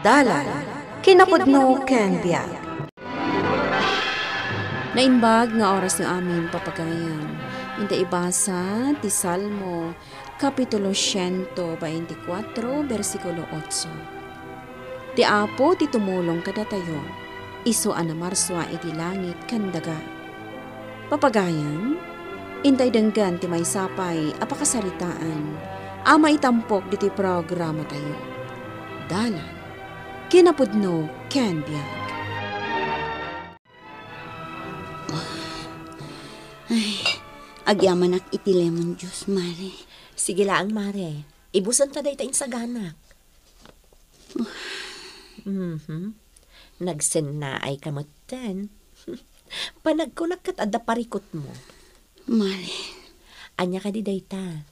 Dalan, kinapudno ken biag. Naimbag nga oras ng aming papagayan. Inta ibasa ti Salmo, Kapitulo 124, versikulo 8. Ti Apo ti tumulong kada tayo, iso anamarswa iti langit kandaga. Papagayan, intay denggan ti may sapay apakasaritaan, ama itampok diti programa tayo. Dalan, kinapudno ken biag. Ay, agyaman ak iti lemon juice, Mare. Sige lang, Mare. Ibusan ta day taing saganak. Nagsen na ay kamutan. Panagkunak kat adda parikot mo. Mare. Anya ka di day ta.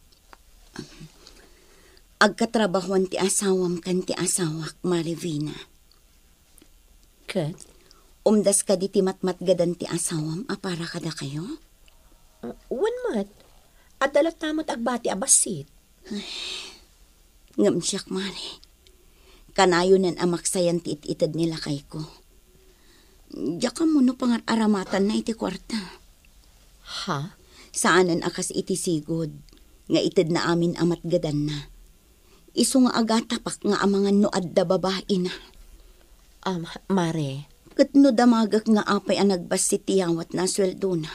Agkatrabahuan ti asawam kan ti asawak, Mare Vina. Kat? Umdas ka di ti matmat gadan ti asawam, apara kada kayo? One mat. At dalat tamot agbati abasit. Ngamsyak, Mare. Kanayo nan amaksayan ti ititad nila kay ko. Diya ka mo no pangat aramatan na iti kwarta. Ha? Saanan akas iti sigod, nga itid na amin amat gadan na. Iso nga agatapak nga amangan no adda babae na. Mare. Kat no damagak nga apay ang nagbasit tiyawat na sweldo na.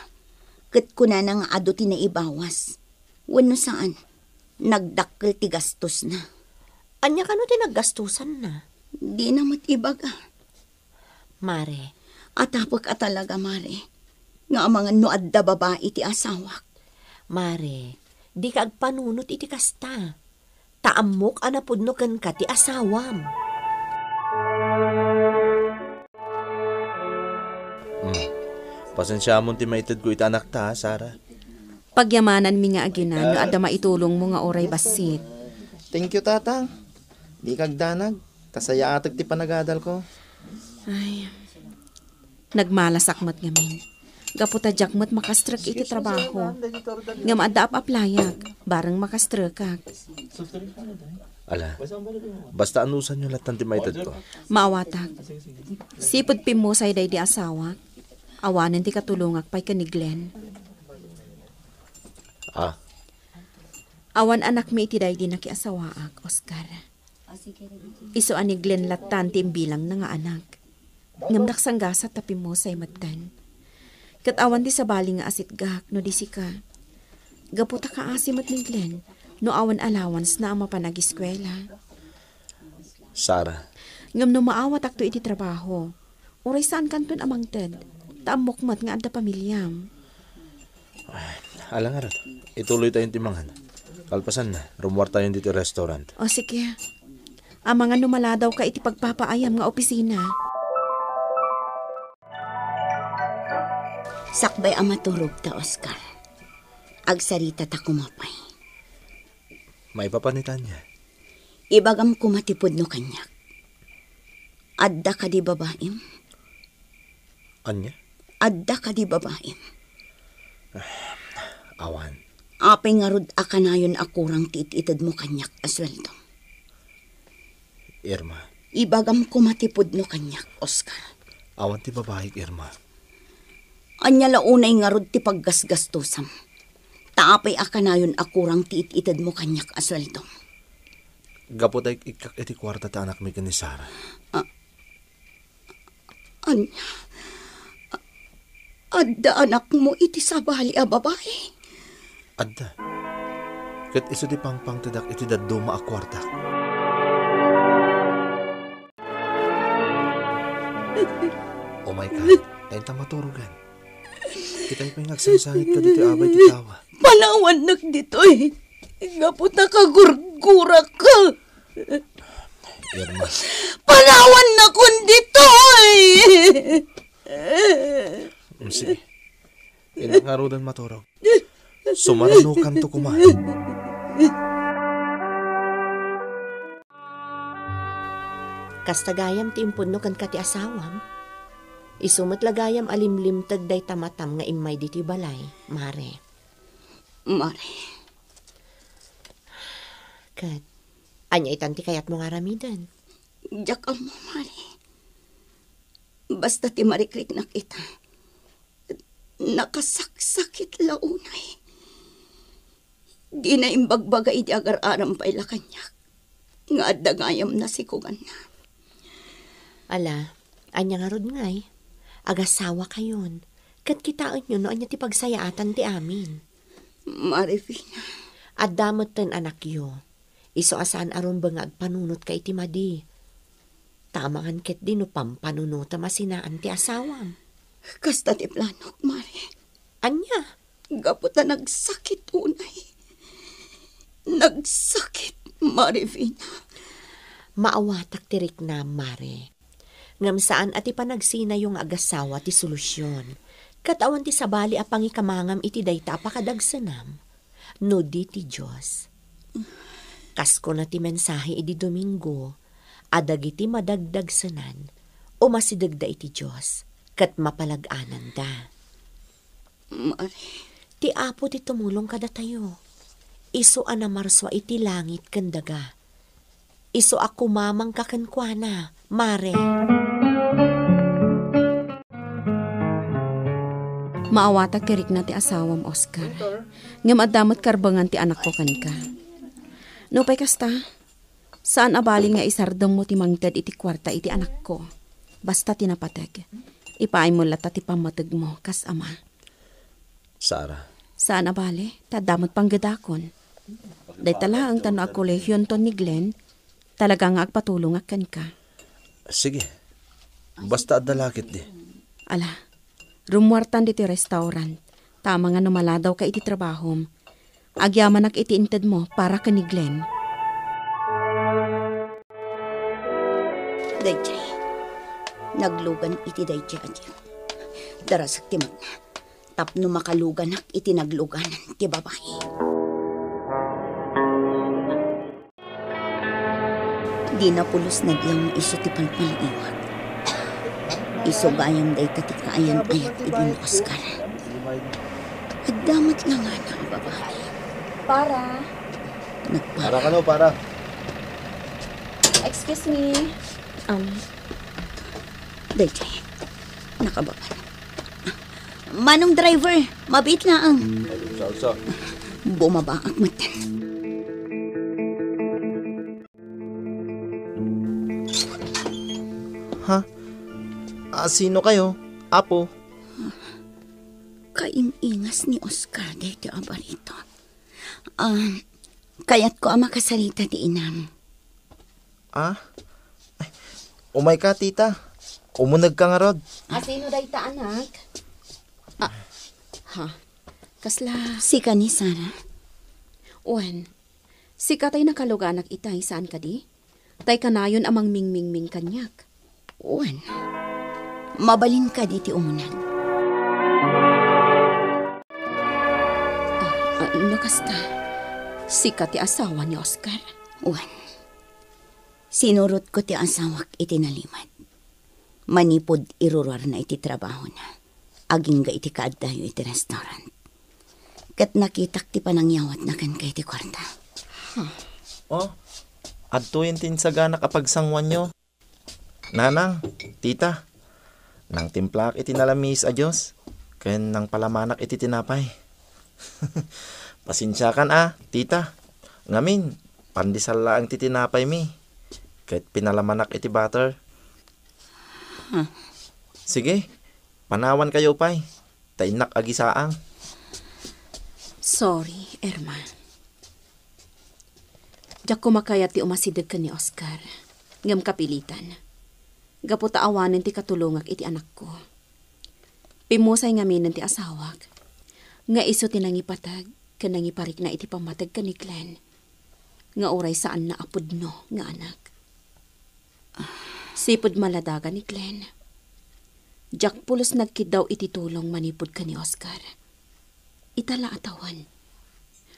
Kat kuna na nga ado ti na ibawas. Wano saan? Nagdakkel ti gastos na. Anya ka no tinaggastusan na? Di na matibaga. Mare. Atapok at talaga, Mare. Nga amangan no adda babae ti asawak. Mare, di ka agpanunot iti kasta. Taamok anapudno kan ka ti asawam. Pasensya mo ti maitid ko ita anak ta, Sara. Pagyamanan mi nga aginan, no adda maitulong mo nga oray basit. Thank you, tatang. Di kagdanag. Tasaya atag ti panagadal ko. Ay, nagmalasakmat ngamin. Gaputa jakmat makastrak iti trabaho. Ngam adda ap-aplayag, bareng makastrakak. Ala, basta anusan nyo lahat ng ti maitid ko. Maawatag. Sipod pimusay day di asawa. Awanan ti katulungak pa'y kaniglen. Awan anak mi iti day di nakiasawaak, Oscar. Iso aniglen latan ti bilang na nga anak. Ngamdak sanggasa tapi mo say matan. Kat awan di sabali nga asit gak no di sika. Gaputa ka asim at niglen no awan allowance na ama panag-eskwela. Sara. Ngam no maawat akto iti trabaho. Uray saan kanton amang ted. Taamokmat nga adda pamilyam. Ala nga rat, ituloy tayong timangan. Kalpasan na, rumwar tayo dito restaurant. O sige. Amangan numaladaw ka iti pagpapaayam nga opisina. Sakbay ang maturog ta, Oscar. Agsarita ta kumapay. May papanitan niya. Ibagam kumatipod no kanyak. Adda ka di babaim? Anya? Adda ka di babaim? Awan. Apay nga rod akanayon akurang tiititid mo kanyak asweldo. Irma. Ibagam kumatipod no kanyak, Oscar. Awan ti babae, Irma. Anya launay nga rod ti paggasgastusam. Taapay akanayon akurang tiititid mo kanyak asweldo. Gapot ay ikak iti kwarta ta anak mi ni Sara. Anya? Adda anak mo iti sabali a babae. Adda. Kat iso di pangpang tadak iti daduma a kwarta. Oh my God. Tayo ta maturugan. Kita'y pangagsangsangit ka dito abay ti tawa. Panawan dito eh. Gaputa ka gurgura ka. Irma. Panawan na kun dito eh. Sige. Inangarudan maturog. Sumaranukan to kumain. Kastagayam ti impun no kan kati asawam. Isumat lagayam alimlim tagday tamatam nga imay diti balay, Mare. Mare. Kat, anya itanti kayat mo nga ramidan. Jakal mo, Mari. Basta ti marikrik na kita. Nakasaksakit launay. Di na imbagbagay di agar-aram pa ila kanyak. Nga adagayam na sikugan na. Ala, anya nga rod ngay. Agasawa kayon. Kat kitaan nyo no anya ti pagsayaatan ti amin. Marifina. At damot ten anak yo. Iso asaan aron ba nga agpanunot kay ti madi. Tamangan ket di no pampanunuta masinaan ti asawam. Kasta ti planok, Mari. Anya? Gaputa nagsakit unay. Nagsakit, Marifina. Maawatak tirik na, Mare. Ngam saan at ipanagsina yung agasawa ti solusyon. Katawan ti sabali apang ikamangam iti dayta apakadagsanam. No di ti Diyos. Kasko na ti mensahe iti Domingo, adag iti madagdagsanan, o masidagda iti Diyos, kat mapalaganan da. Mari. Ti apo ti tumulong kada tayo. Iso anamarswa iti langit kandaga. Iso ako mamang kakankwana, Mare. Maawatag kirik na ti asawam, Oscar. Ngam adamot karbangan ti anak ko kanka. No pay kasta, saan abali nga isardam mo ti mangted iti kwarta iti anak ko. Basta tinapateg. Ipaay mo lata ti pamateg mo, kas ama. Sara. Saan abali, tadamot pang gadakon. Day tala ang tano ang kolehyon ton ni Glenn, talaga nga agpatulong akan ka. Sige. Basta adalakit di. Ala, rumwartan diti restaurant. Tama nga numaladaw ka iti trabahom. Agyaman ak iti inted mo para ka ni Glenn. Dayjay. Naglugan iti dayjay adyan. Darasak ti magna. Tapno makalugan ak iti nagluganan ti babae. Di na pulos naglang iso ti palpaliwag. Iso gayam day ti kaayan-ayat iti ni Oscar. At damat lang nga na ang babae. Para. Nagpara. Para ka no, para. Excuse me. Dayjay. Nakababa na. Manong driver, mabit na ang. Salsa. Bumaba ang matan. Ha? Sino kayo? Apo? Kaingingas ni Oscar dito abarito. Kaya't ko ang makasalita di inam. Ay, umay ka, tita. Umunag ka nga rod. Sino day ta anak? Kasla. Si ka ni Sara. Uwan, si katay nakaluganak itay saan ka di? Tay kanayon amang mingmingming kanyak. Uwan. Mabalin ka diti umunag. Nakasta. Si ti asawa ni Oscar. Uwan. Sinurot ko ti asawak iti nalimad. Manipod irurar na iti trabaho na. Aging ga iti kaaddayo iti restaurant. Kat nakitak ti panangyawat na kan kay iti kwarta. Oh, adtuin tin sa gana kapag sangwan nyo. Nanang, tita, nang timplak iti nalamis a Diyos, ken nang palamanak iti tinapay. Pasensya kan tita. Ngamin, pandisal laang ti tinapay mi. Kahit pinalamanak iti butter. Sige, panawan kayo pay. Tainak agisaang. Sorry, Erma. Diyak kumakayat ti umasidag ka ni Oscar. Ngam kapilitan. Gaputa awanin ti katulungak iti anak ko. Pimusay ngamin ti asawak. Nga iso tinangipatag, kanangiparik na iti pamatag ka ni Glenn. Nga oray saan na apod no, nga anak. Sipod maladaga ni Glenn. Diyak pulos nagkidaw iti tulong manipod ka ni Oscar. Itala atawan.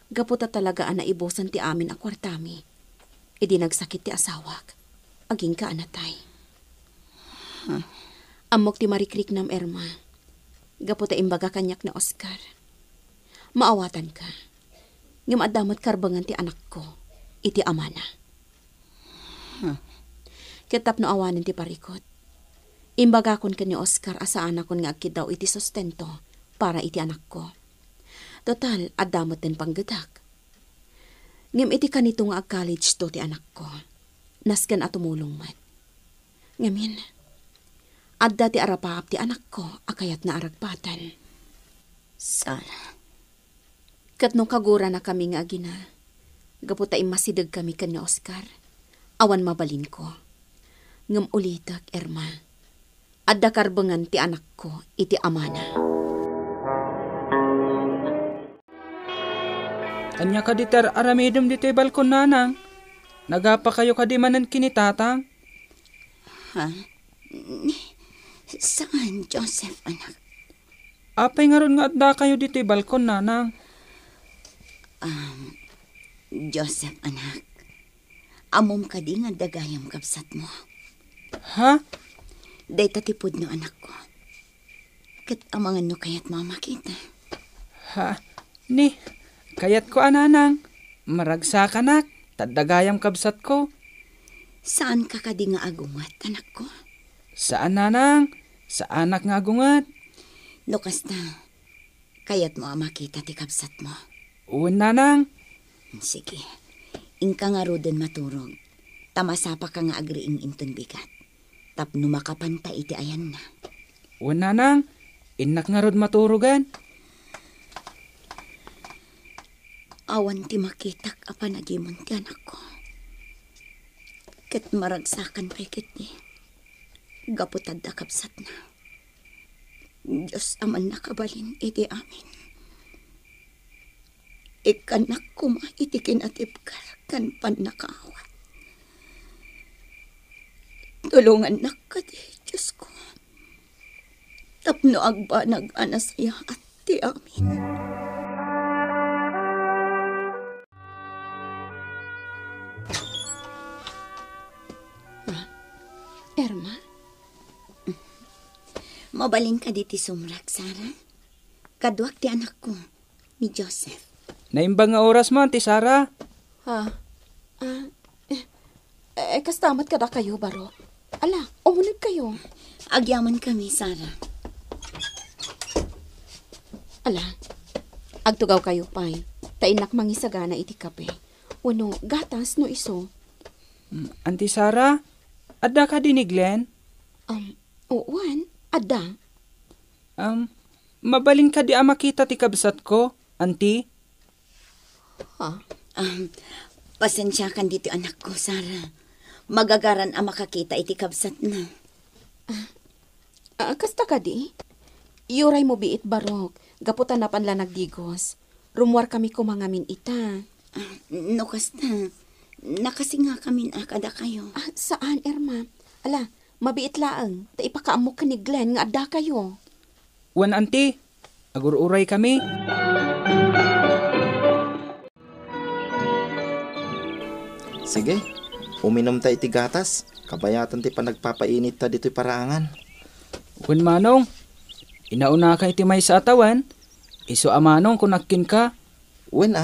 Gaputa talaga na ibusan ti amin a kwartami. Idi nagsakit ti asawak. Aging ka anatay. Amok ti marikrik nam Erma. Gaputa imbaga kanyak na Oscar. Maawatan ka. Ngam adamot karbangan ti anak ko. Iti amana. Kitap no awanin ti parikot. Imbaga kon ni Oscar asa anak kon nga akid daw iti sustento para iti anak ko. Total, adamot din panggadak. Ngem iti kanito nga ag-college to ti anak ko. Nasken at tumulong man. Ngamin, adda ti arapap ti anak ko akayat na aragpatan. Sarah, Kat no kagura na kami nga agina. Gaputa imasidag kami kan ni Oscar. Awan mabalin ko. Ngem ulitak, Erma. Adda karbengan ti anak ko iti amana. Anya ka diter aramidom dito balkon nanang. Nagapa kayo kadimanan kinitatang. ha? Saan, Joseph, anak? Apay nga ron nga adda kayo dito balkon nanang. Joseph, anak. Amom ka di nga dagayam kapsat mo. Ha? Day tatipod no anak ko. Kat amangan no kayat mamakita. Ha? Ni, kayat ko ananang. Maragsa ka nak. Tadagayam kabsat ko. Saan ka kadi nga agungat, anak ko? Saan nanang? Sa anak nga agungat. Lukas na. Kayat mo makita ti kapsat mo. Uwan nanang. Sige. Ingka nga roden maturog. Tamasapa ka nga agriing inton bigat. Tapno makapanta iti ayan na. Uwan nanang. Inak nga rod maturugan. Awan ti makitak apanagimon ti anak ko. Ket maragsakan pa ikit ni. Gaputad da kapsat na. Diyos aman nakabalin iti amin. Ikanak kuma iti kinatipkar kan panakaawat. Tulungan na ka di, Diyos ko. Tapno agbanag anasaya at ti amin. Erma, Mabalin ka diti sumrak, Sarah. Kadwak ti anak ko, ni Joseph. Naimbang nga oras mo, Auntie Sarah. kastamat kada kayo, baro. Ala, umunag kayo. Agyaman kami, Sarah. Ala, agtugaw kayo, pay. Tainak mangisagana iti kape. Wano, gatas no iso. Auntie Sarah, adda ka din ni Glenn? Uwan, adda. Mabalin ka di makita ti kabsat ko, Auntie? Pasensya kan dito anak ko, Sarah. Magagaran ang makakita iti kabsat na. Kasta ka di? Yuray mo biit barok. Gaputan na panla nagdigos. Rumwar kami kumangamin ita. No, kasta. Nakasinga kami akada kayo. Saan, Erma? Ala, mabiit laang. Ta ipakaamok ka ni Glenn nga adda kayo. Wan, Auntie. Agur-uray kami. Sige, uminom ta iti gatas. Kabayatan ti panagpapainit ta dito'y paraangan. Wan manong, inauna ka iti may sa atawan. Iso amanong kung nakkin ka. Wen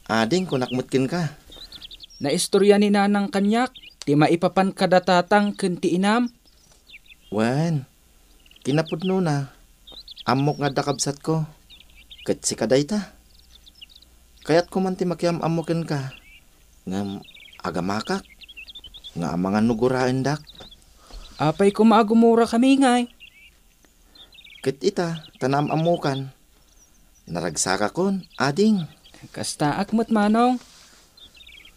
ading kung nakmutkin ka. Naistorya ni nanang kanyak. Ti maipapan kadatatang kunti inam. Wen, kinapudno na. Amok nga dakabsat ko. Kat si kaday ta. Kaya't kumanti makiam amokin ka. Ngam agamakak. Nga amangan nuguraan dak. Apay ko maagumura kami ngay. Kat ita, tanam amukan. Naragsaka kon, ading. Kasta akmat manong.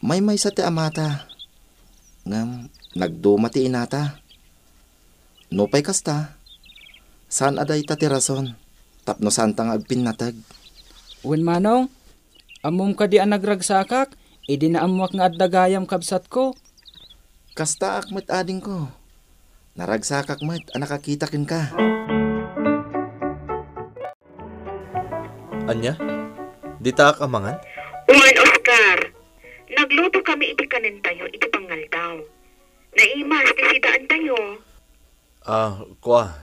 May sa ti amata. Ngam, nagdumati inata. Nupay kasta. Saan aday ta ti rason? Tapno saan tang agpinatag? Wen manong, amom ka di ang nagragsakak, idi na amuak nga addagayam kabsat ko. Kasta akmat ading ko. Naragsakak mat, nakakitakin ka. Anya? Di ta akamangan? Uman, Oscar. Nagluto kami iti kanin tayo, iti pangaldaw. Naimas, ti sidaan tayo.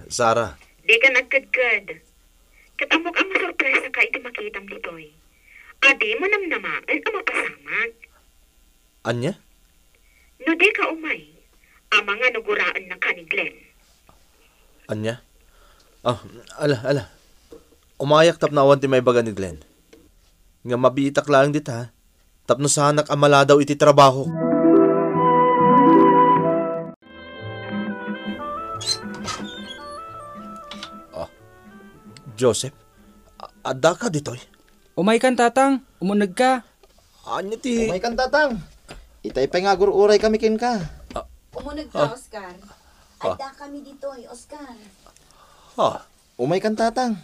Sarah. Di ka nagkadkad. Katamok ang masurpresa ka iti makitam ditoy. Adi mo namnamaan ang mapasamag. Anya? No di ka umay. ang mga nuguraan ng kaniglen. Anya? Ala. Umayak tap na awan ti may baga ni Glenn. Nga mabitak lang dit ha. Tapno sanak amala daw iti trabaho. Joseph, adda ka ditoy? Umay kan tatang, umunag ka. Anya ti... Umay kan tatang. Itay pa nga gururay kami kin ka. Umunag ka, Oscar. Ada kami dito, Oscar. Umay kan tatang.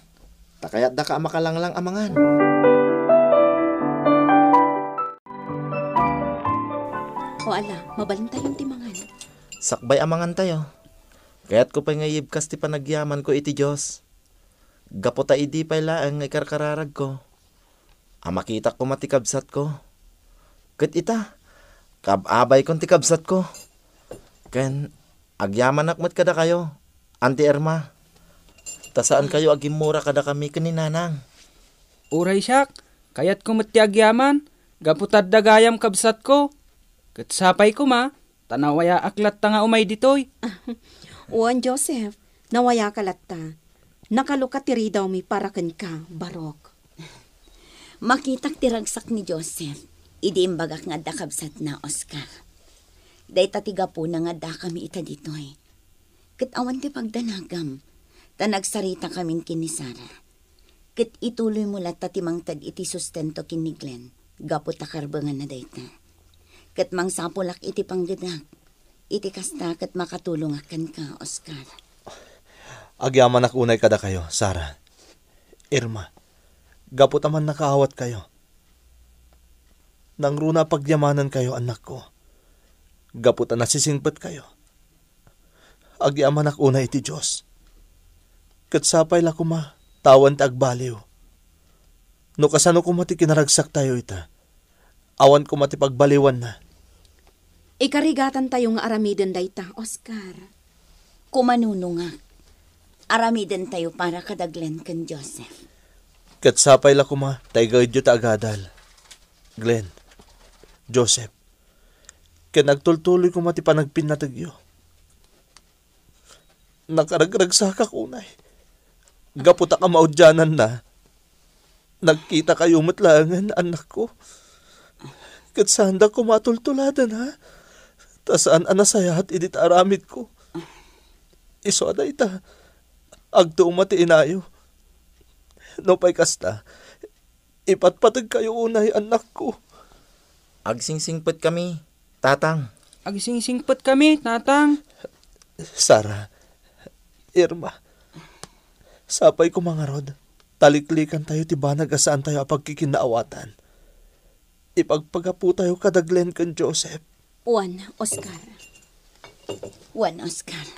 Takayat da ka makalanglang amangan. O ala, mabalin tayong timangan. Sakbay amangan tayo. Kaya't ko pa ngayib kas ti panagyaman ko iti Diyos. Gapota idi pa laang ngay karkararag ko. Makita ko matikabsat ko. Kat ita, kababay kong tikabsat ko. Ken, agyaman akmat kada kayo, Auntie Irma. Tasaan kayo agimura kada kami kaninanang. Uray siyak, kayat ko matiag yaman, gaputad dagayam kabsat ko. Kat sapay ko ma, tanawaya aklat ta nga umay ditoy. Uwan, Joseph, nawaya kalatta. Nakalukat tiri daw mi parakan ka, barok. Makitak tiragsak ni Joseph, idi imbagak nga dakabsat na, Oscar. Day tatiga po na nga da kami ita ditoy. Kat awan ti pagdanagam, tanagsarita kaming kini Sara. Kat ituloy mo lat tatimang tag iti sustento kini Glenn, gapo takarbangan na dayta. Kat mang sapulak iti panggadak, iti kasta kat makatulong akan ka, Oscar. Agyaman akunay kada kayo, Sara. Irma, gapo taman nakaawat kayo. Nang runa pagyamanan kayo, anak ko. Gapo ta nasisingpet kayo. Agyaman akunay iti Diyos. Kat sapay la kuma, tawan ti agbaliw. No kasano ko mati kinaragsak tayo ita. Awan ko mati pagbaliwan na. Ikarigatan tayong aramiden dayta, Oscar. Kumanuno nga. Aramiden tayo para kada Glenn kan Joseph. Kat sapay la kuma, tayo gawid ta agadal. Glenn, Joseph, kat nagtultuloy ko mati panagpinatagyo. Nakaragragsak akunay. Gaputa ka maudyanan na. Nagkita kayo matlangan, anak ko. Kat sanda ko matultuladan ha. Tasaan anasayat idit aramid ko. Iso ada ita. Agto umati inayo. No pa'y kasta. Ipatpatag kayo unay, anak ko. Agsingsingpet kami, tatang. Agsingsingpet kami, tatang. Sara, Irma, sapay ko mga rod. Taliklikan tayo tibanag asaan tayo apagkikinaawatan. Ipagpagapu tayo kada Glenn kan Joseph. Uwan, Oscar. Juan, Oscar.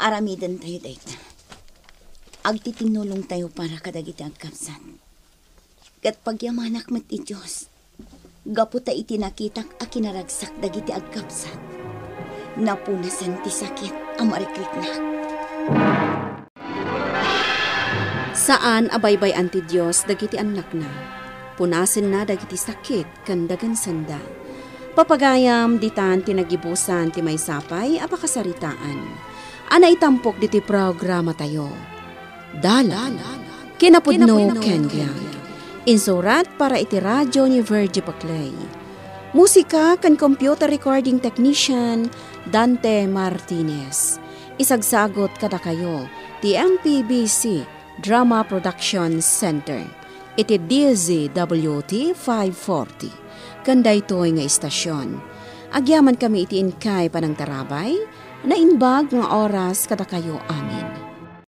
Aramiden tayo dayta. Agtitinulong tayo para kadagiti agkapsan. Kat pagyamanak met ti Diyos, gaputa iti nakitak a kinaragsak dagiti agkapsan. Napunasan ti sakit a marikliknak. Saan abaybay anti Diyos dagiti anak na. Punasin na dagiti sakit kandagan sanda. Papagayam ditan tinagibusan ti may sapay apakasaritaan. Ana itampok diti programa tayo. Dala, kinapudno Kengyang. Insurat para iti radyo ni Virgie Paclay. Musika kan computer recording technician Dante Martinez. Isagsagot kada kayo ti MPBC Drama Production Center. Iti DZWT 540. Kanday to'y nga istasyon. Agyaman kami iti inkay panang tarabay na inbag nga oras kada kayo amin.